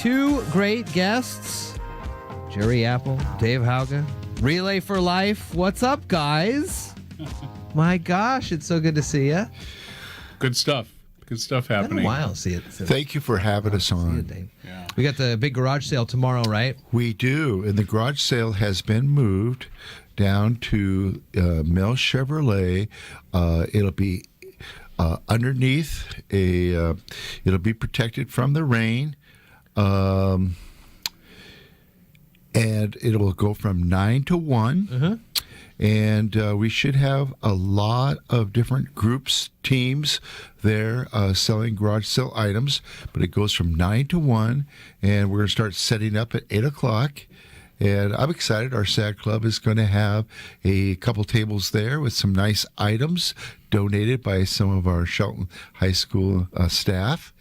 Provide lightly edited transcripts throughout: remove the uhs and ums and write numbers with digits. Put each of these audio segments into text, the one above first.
two great guests, Gerry Apple, Dave Hauge, Relay for Life. What's up, guys? My gosh, it's so good to see you. Good stuff. Good stuff Been happening. a while. See it. Thank you for having us on. Dave. Yeah. We got the big garage sale tomorrow, right? We do, and the garage sale has been moved down to Mel Chevrolet. It'll be underneath a. It'll be protected from the rain, and it will go from 9 to 1. Uh-huh. And we should have a lot of different groups, teams there selling garage sale items. But it goes from 9 to 1, and we're going to start setting up at 8 o'clock. And I'm excited. Our SAD Club is going to have a couple tables there with some nice items donated by some of our Shelton High School staff.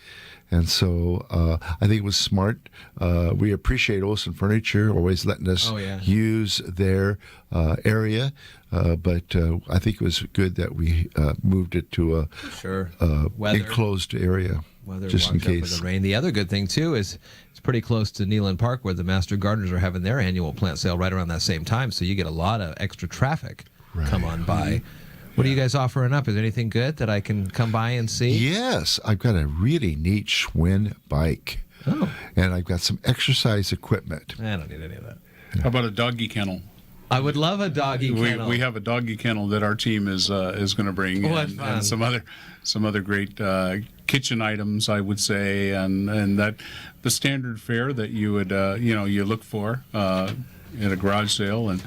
And so I think it was smart. We appreciate Olson Furniture always letting us use their area. But I think it was good that we moved it to a enclosed area. Weather just in walked up case. with the rain. The other good thing, too, is it's pretty close to Neyland Park where the Master Gardeners are having their annual plant sale right around that same time. So you get a lot of extra traffic come on by. What are you guys offering up? Is there anything good that I can come by and see? Yes, I've got a really neat Schwinn bike. Oh. And I've got some exercise equipment. I don't need any of that. How about a doggy kennel? I would love a doggy kennel. We have a doggy kennel that our team is going to bring, and some other great kitchen items, I would say, and that the standard fare that you would you look for at a garage sale, and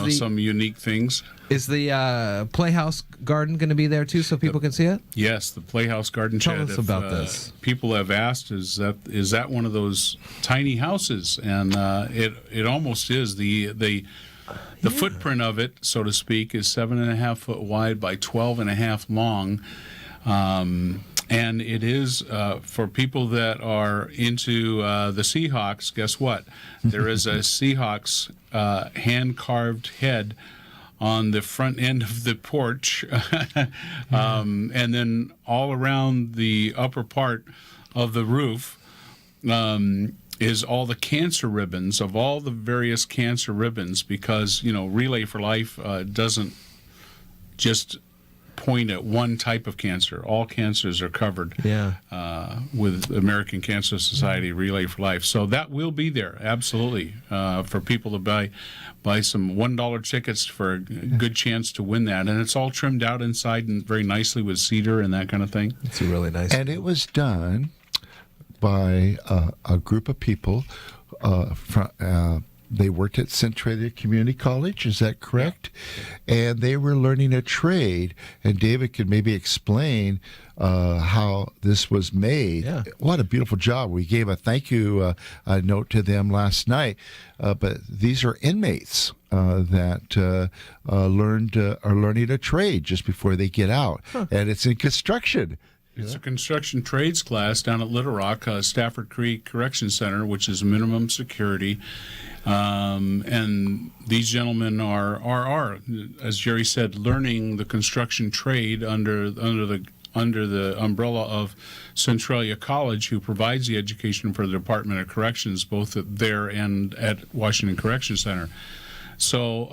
some unique things. Is the Playhouse Garden going to be there too, so people can see it? Yes, the Playhouse Garden shed. Tell us about this. People have asked, is that one of those tiny houses? And it almost is. The footprint of it, so to speak, is 7.5 foot wide by 12.5 long. And it is for people that are into the Seahawks. Guess what? There is a Seahawks hand-carved head on the front end of the porch, and then all around the upper part of the roof is all the cancer ribbons of all the various cancer ribbons, because Relay for Life doesn't just point at one type of cancer. All cancers are covered with American Cancer Society Relay for Life. So that will be there, absolutely, for people to buy some $1 tickets for a good chance to win that. And it's all trimmed out inside and very nicely with cedar and that kind of thing. It's a really nice. And it was done by a group of people they worked at Centralia Community College, is that correct? Yeah. And they were learning a trade, and David could maybe explain how this was made. Yeah. What a beautiful job. We gave a thank you note to them last night, but these are inmates that are learning a trade just before they get out, and it's in construction. It's a construction trades class down at Little Rock, Stafford Creek Correction Center, which is minimum security. And these gentlemen are, as Gerry said, learning the construction trade under the umbrella of Centralia College, who provides the education for the Department of Corrections, both there and at Washington Correction Center. So,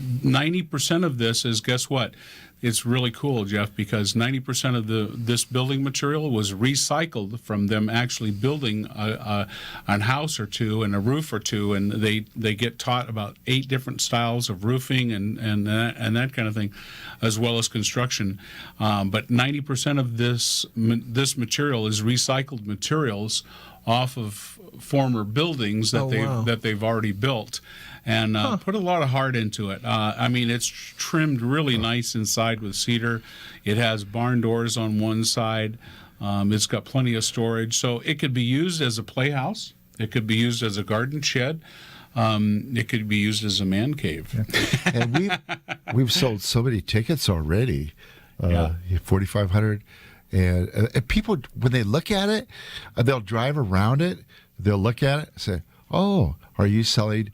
90% of this is, guess what? It's really cool, Jeff, because 90% of this building material was recycled from them actually building a house or two and a roof or two, and they get taught about 8 different styles of roofing and that kind of thing, as well as construction. But 90% of this material is recycled materials off of former buildings that they've already built. And put a lot of heart into it. It's trimmed really nice inside with cedar. It has barn doors on one side. It's got plenty of storage. So it could be used as a playhouse. It could be used as a garden shed. It could be used as a man cave. Yeah. And we've sold so many tickets already, 4,500. And people, when they look at it, they'll drive around it, they'll look at it and say, oh, are you selling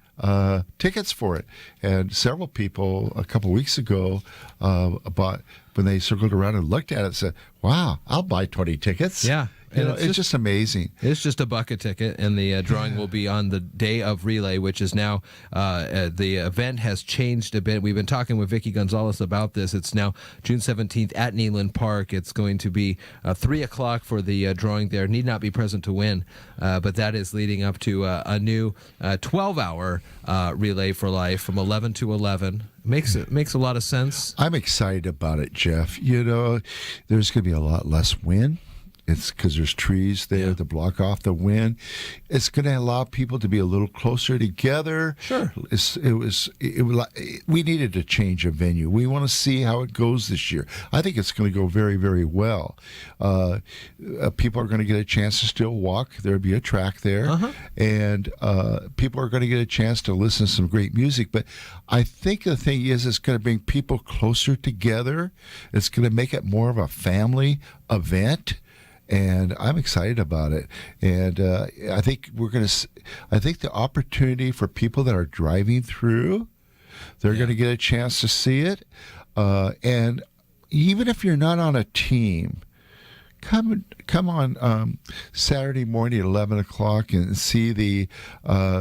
tickets for it? And several people a couple weeks ago when they circled around and looked at it, said, wow, I'll buy 20 tickets. Yeah. You know, it's just amazing. It's just a bucket ticket, and the drawing will be on the day of relay, which is now the event has changed a bit. We've been talking with Vicky Gonzalez about this. It's now June 17th at Neyland Park. It's going to be 3 o'clock for the drawing there. Need not be present to win, but that is leading up to a new 12-hour relay for life from 11 to 11. Makes a lot of sense. I'm excited about it, Jeff. You know, there's going to be a lot less wind. It's because there's trees there to block off the wind. It's going to allow people to be a little closer together. Sure. We needed to change a venue. We want to see how it goes this year. I think it's going to go very, very well. People are going to get a chance to still walk. There'll be a track there. And people are going to get a chance to listen to some great music. But I think the thing is it's going to bring people closer together. It's going to make it more of a family event. And I'm excited about it. And I think I think the opportunity for people that are driving through, they're going to get a chance to see it. And even if you're not on a team, come on Saturday morning at 11 o'clock and see the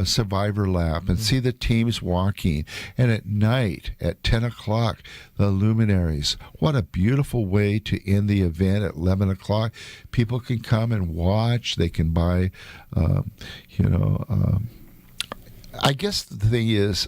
Survivor Lap and see the teams walking. And at night at 10 o'clock, the luminaries. What a beautiful way to end the event at 11 o'clock. People can come and watch. They can buy, I guess the thing is,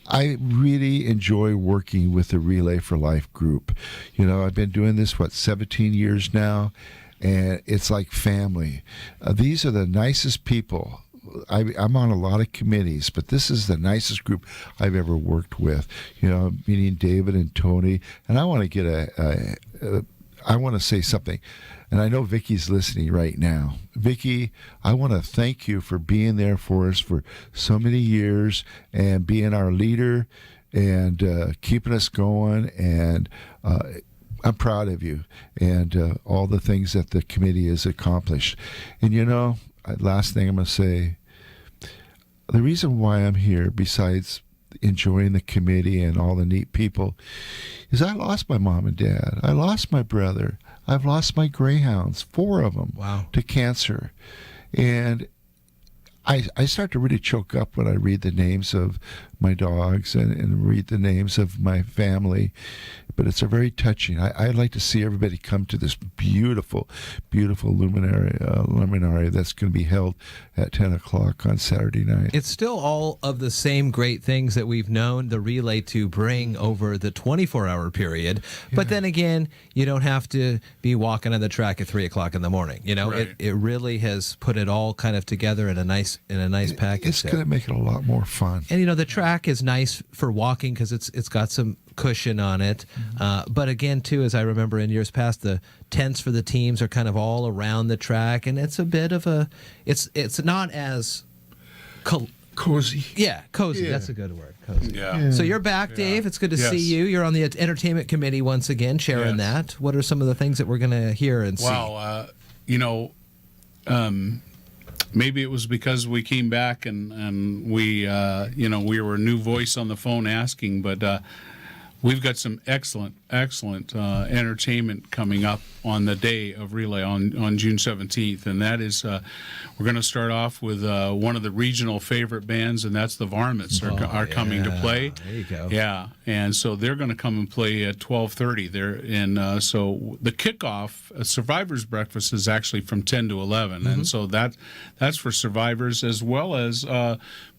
I really enjoy working with the Relay for Life group. You know, I've been doing this, 17 years now, and it's like family. These are the nicest people. I'm on a lot of committees, but this is the nicest group I've ever worked with. You know, meeting David and Tony, and I want to get I want to say something. And I know Vicky's listening right now. Vicky, I want to thank you for being there for us for so many years and being our leader and keeping us going. And I'm proud of you and all the things that the committee has accomplished. And, you know, last thing I'm going to say, the reason why I'm here, besides enjoying the committee and all the neat people, is I lost my mom and dad. I lost my brother. I've lost my greyhounds, 4 of them, to cancer. And I start to really choke up when I read the names of my dogs and read the names of my family. But it's a very touching. I'd like to see everybody come to this beautiful, beautiful luminary that's going to be held at 10 o'clock on Saturday night. It's still all of the same great things that we've known the relay to bring over the 24-hour period. But then again, you don't have to be walking on the track at 3 o'clock in the morning. You know, it really has put it all kind of together in a nice package. It's going to make it a lot more fun. And you know, the track is nice for walking because it's got some cushion on it. But again, too, as I remember in years past, the tents for the teams are kind of all around the track, and it's a bit of a it's not as cozy. Yeah, cozy. Yeah. That's a good word. Cozy. Yeah. So you're back, Dave. It's good to see you. You're on the entertainment committee once again, chairing that. What are some of the things that we're going to hear and see? Well, maybe it was because we came back and we were a new voice on the phone asking, but we've got some excellent entertainment coming up on the day of Relay on June 17th, and that is we're going to start off with one of the regional favorite bands, and that's the Varmints are coming to play. There you go. Yeah, and so they're going to come and play at 12:30 there, and so the kickoff, Survivors Breakfast, is actually from 10 to 11, and so that's for survivors as well as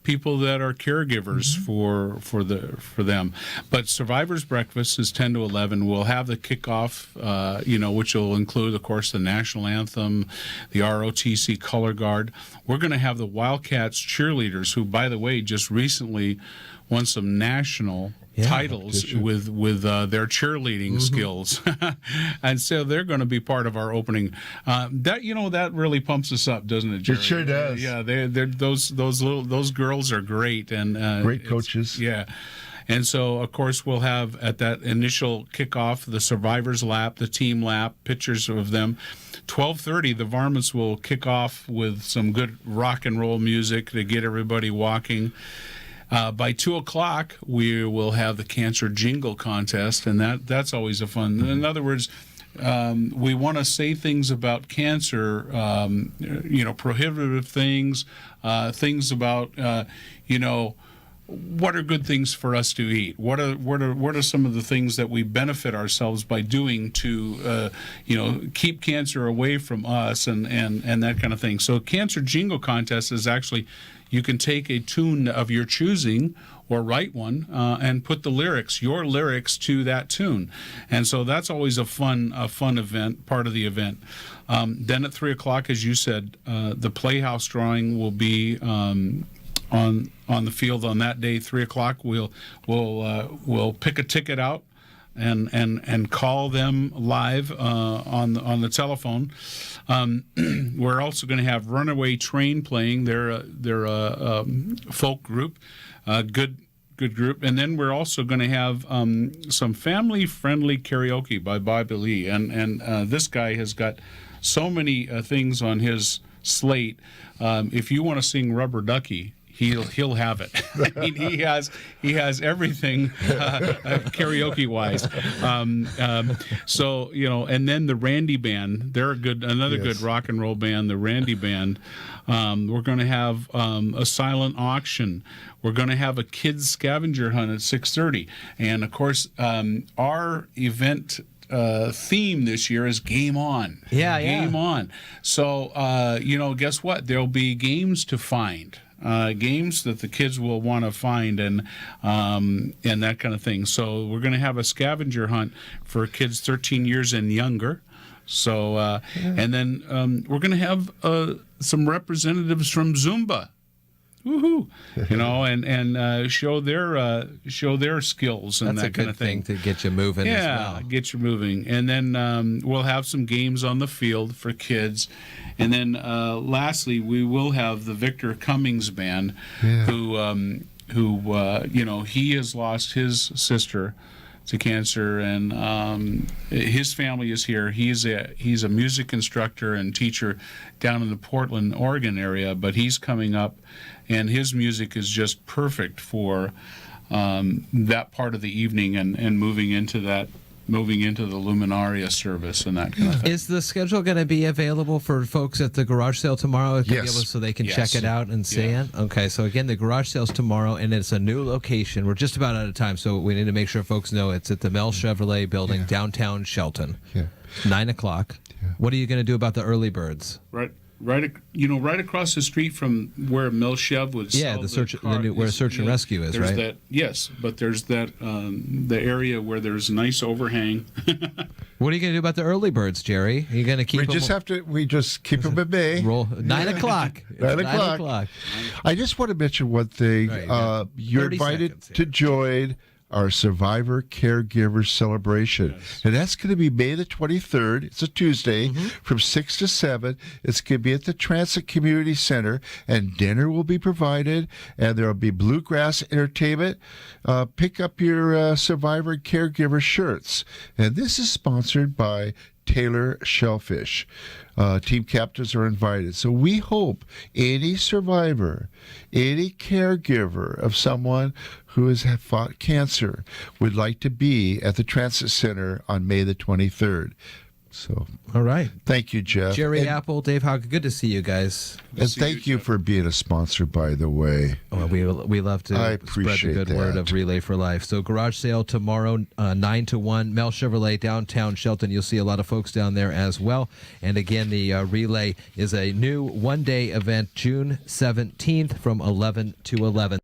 people that are caregivers for them. But Survivors Breakfast is 10 to 11. We'll have the kickoff, which will include, of course, the national anthem, the ROTC color guard. We're going to have the Wildcats cheerleaders, who, by the way, just recently won some national titles with their cheerleading skills, and so they're going to be part of our opening. That really pumps us up, doesn't it, Jerry? It sure does. Yeah, those girls are great and great coaches. Yeah. And so, of course, we'll have at that initial kickoff the Survivors Lap, the Team Lap, pictures of them. 12:30, the Varmints will kick off with some good rock and roll music to get everybody walking. By 2 o'clock, we will have the Cancer Jingle Contest, and that's always a fun. In other words, we want to say things about cancer, prohibitive things, things about, what are good things for us to eat? What are some of the things that we benefit ourselves by doing to, keep cancer away from us and that kind of thing. So Cancer Jingle Contest is actually, you can take a tune of your choosing or write one and put your lyrics to that tune. And so that's always a fun event, part of the event. Then at 3 o'clock, as you said, the Playhouse drawing will be on the field on that day. 3 o'clock, we'll pick a ticket out and call them live on the telephone. We're also going to have Runaway Train playing. They're a folk group, good group. And then we're also going to have some family-friendly karaoke by Bobby Lee. And this guy has got so many things on his slate. If you want to sing Rubber Ducky, he'll have it. I mean, he has everything karaoke wise. So and then the Randy Band, they're another good rock and roll band. The Randy Band. We're going to have a silent auction. We're going to have a kids scavenger hunt at 6:30, and of course our event theme this year is Game On. Game On. So guess what? There'll be games to find. Games that the kids will want to find and that kind of thing. So we're going to have a scavenger hunt for kids 13 years and younger. So and then we're going to have some representatives from Zumba. Woohoo! And show their skills and that kind of thing. That's a good thing to get you moving as well. Yeah, get you moving. And then we'll have some games on the field for kids. And then lastly, we will have the Victor Cummings Band, who he has lost his sister to cancer, and his family is here. He's a music instructor and teacher down in the Portland, Oregon area, but he's coming up, and his music is just perfect for that part of the evening and moving into the Luminaria service and that kind of thing. Is the schedule going to be available for folks at the garage sale tomorrow? So they can check it out and see it? Okay, so again, the garage sale's tomorrow, and it's a new location. We're just about out of time, so we need to make sure folks know it's at the Mel Chevrolet building, downtown Shelton. 9 o'clock. What are you going to do about the early birds? Right across the street from where Mel Chev would sell where Search and Rescue is, right? But there's that the area where there's a nice overhang. What are you going to do about the early birds, Jerry? Are you going to keep them? We just keep them at bay. 9 o'clock. 9 o'clock. I just want to mention one thing. You're invited to join our Survivor Caregiver Celebration. And that's going to be May the 23rd. It's a Tuesday from 6 to 7. It's going to be at the Transit Community Center, and dinner will be provided, and there will be bluegrass entertainment. Pick up your Survivor Caregiver shirts. And this is sponsored by Taylor Shellfish. Team captains are invited. So we hope any survivor, any caregiver of someone who has fought cancer would like to be at the Transit Center on May the 23rd. So, all right. Thank you, Jeff. Gerry Apple, Dave Hauge, good to see you guys. And thank you for being a sponsor, by the way. Well, we love to spread the good word of Relay for Life. So garage sale tomorrow, 9 to 1, Mel Chevrolet, downtown Shelton. You'll see a lot of folks down there as well. And again, the relay is a new one-day event, June 17th from 11 to 11.